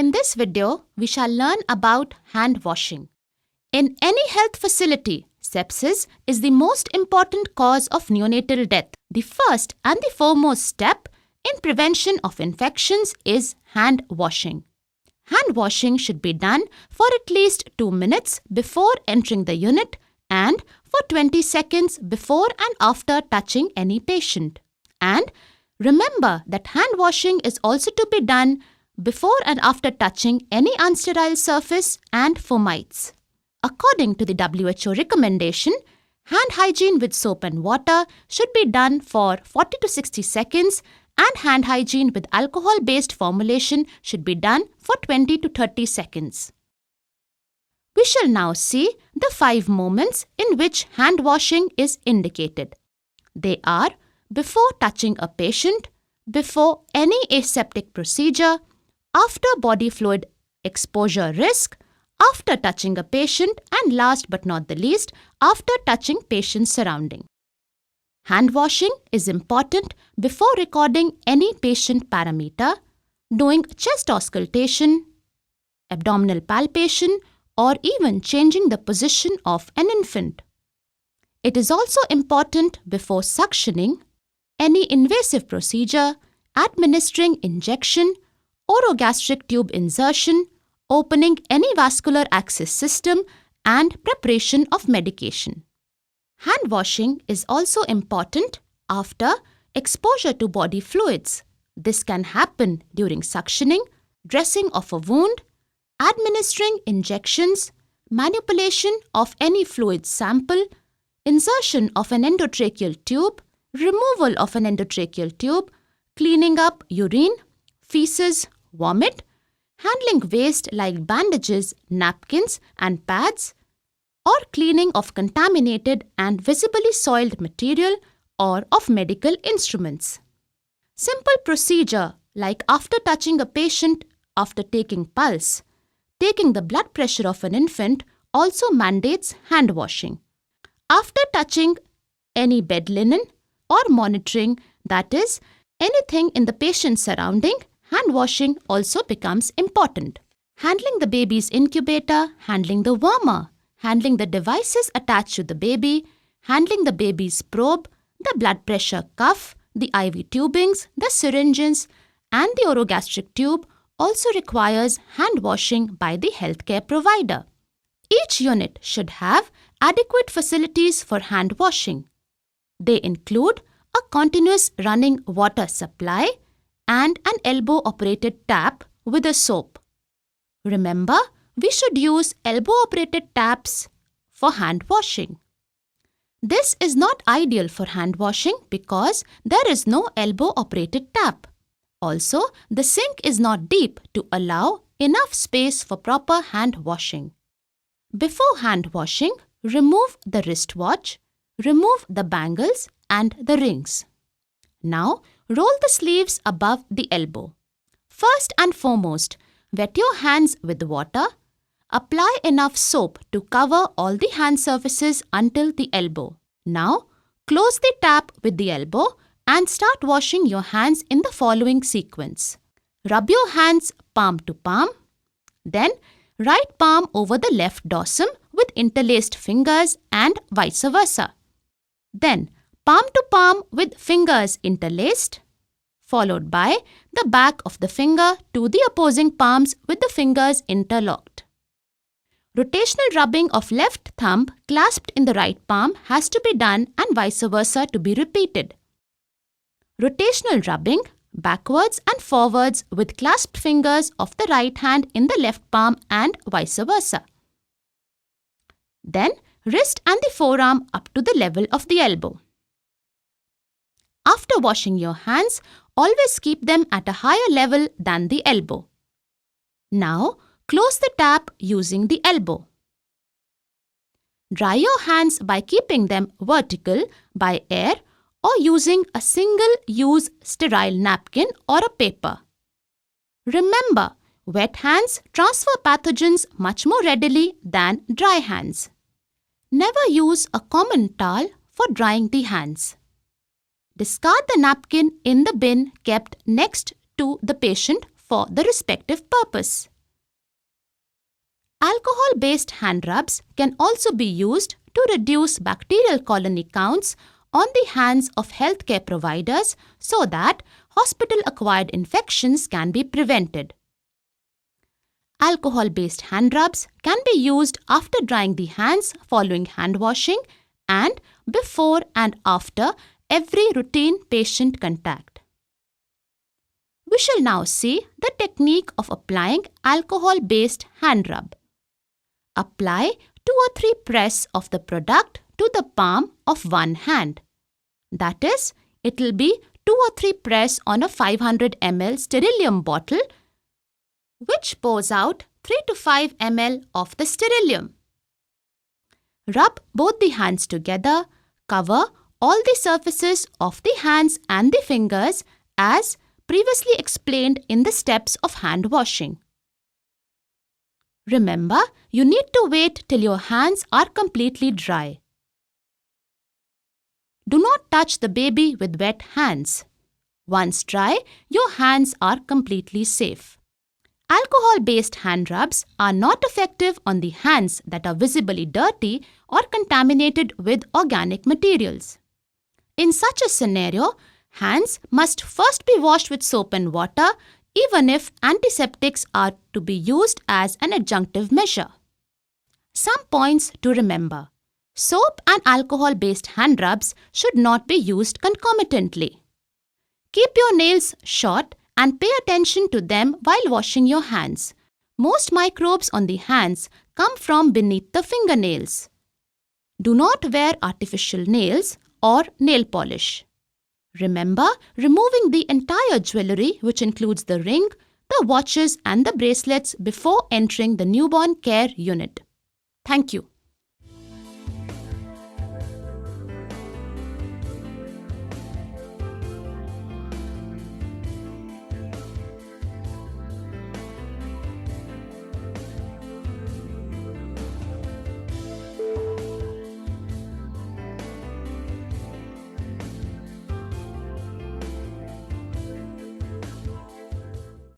In this video, we shall learn about hand washing. In any health facility, sepsis is the most important cause of neonatal death. The first and the foremost step in prevention of infections is hand washing. Hand washing should be done for at least 2 minutes before entering the unit and for 20 seconds before and after touching any patient. And remember that hand washing is also to be done before and after touching any unsterile surface and fomites. According to the WHO recommendation, hand hygiene with soap and water should be done for 40 to 60 seconds and hand hygiene with alcohol-based formulation should be done for 20 to 30 seconds. We shall now see the 5 moments in which hand washing is indicated. They are before touching a patient, before any aseptic procedure, after body fluid exposure risk, after touching a patient, and last but not the least, after touching patient's surrounding. Hand washing is important before recording any patient parameter, doing chest auscultation, abdominal palpation, or even changing the position of an infant. It is also important before suctioning, any invasive procedure, administering injection, orogastric tube insertion, opening any vascular access system, and preparation of medication. Hand washing is also important after exposure to body fluids. This can happen during suctioning, dressing of a wound, administering injections, manipulation of any fluid sample, insertion of an endotracheal tube, removal of an endotracheal tube, cleaning up urine, feces, vomit, handling waste like bandages, napkins, and pads, or cleaning of contaminated and visibly soiled material or of medical instruments. Simple procedure like after touching a patient after taking pulse, taking the blood pressure of an infant also mandates hand washing. After touching any bed linen or monitoring, that is, anything in the patient's surrounding, hand washing also becomes important. Handling the baby's incubator, handling the warmer, handling the devices attached to the baby, handling the baby's probe, the blood pressure cuff, the IV tubings, the syringes, and the orogastric tube also requires hand washing by the healthcare provider. Each unit should have adequate facilities for hand washing. They include a continuous running water supply and an elbow-operated tap with a soap. Remember, we should use elbow-operated taps for hand washing. This is not ideal for hand washing because there is no elbow-operated tap. Also, the sink is not deep to allow enough space for proper hand washing. Before hand washing, remove the wristwatch, remove the bangles and the rings. Now, roll the sleeves above the elbow. First and foremost, wet your hands with water. Apply enough soap to cover all the hand surfaces until the elbow. Now, close the tap with the elbow and start washing your hands in the following sequence. Rub your hands palm to palm. Then, right palm over the left dorsum with interlaced fingers and vice versa. Then, palm to palm with fingers interlaced, followed by the back of the finger to the opposing palms with the fingers interlocked. Rotational rubbing of left thumb clasped in the right palm has to be done and vice versa to be repeated. Rotational rubbing backwards and forwards with clasped fingers of the right hand in the left palm and vice versa. Then, wrist and the forearm up to the level of the elbow. After washing your hands, always keep them at a higher level than the elbow. Now, close the tap using the elbow. Dry your hands by keeping them vertical by air or using a single-use sterile napkin or a paper. Remember, wet hands transfer pathogens much more readily than dry hands. Never use a common towel for drying the hands. Discard the napkin in the bin kept next to the patient for the respective purpose. Alcohol-based hand rubs can also be used to reduce bacterial colony counts on the hands of healthcare providers so that hospital-acquired infections can be prevented. Alcohol-based hand rubs can be used after drying the hands following hand washing and before and after every routine patient contact. We shall now see the technique of applying alcohol-based hand rub. Apply 2 or 3 press of the product to the palm of one hand. That is, it will be 2 or 3 press on a 500 ml sterilium bottle, which pours out 3 to 5 ml of the sterilium. Rub both the hands together, cover all the surfaces of the hands and the fingers as previously explained in the steps of hand washing. Remember, you need to wait till your hands are completely dry. Do not touch the baby with wet hands. Once dry, your hands are completely safe. Alcohol-based hand rubs are not effective on the hands that are visibly dirty or contaminated with organic materials. In such a scenario, hands must first be washed with soap and water, even if antiseptics are to be used as an adjunctive measure. Some points to remember. Soap and alcohol-based hand rubs should not be used concomitantly. Keep your nails short and pay attention to them while washing your hands. Most microbes on the hands come from beneath the fingernails. Do not wear artificial nails or nail polish. Remember, removing the entire jewelry, which includes the ring, the watches and the bracelets before entering the newborn care unit. Thank you.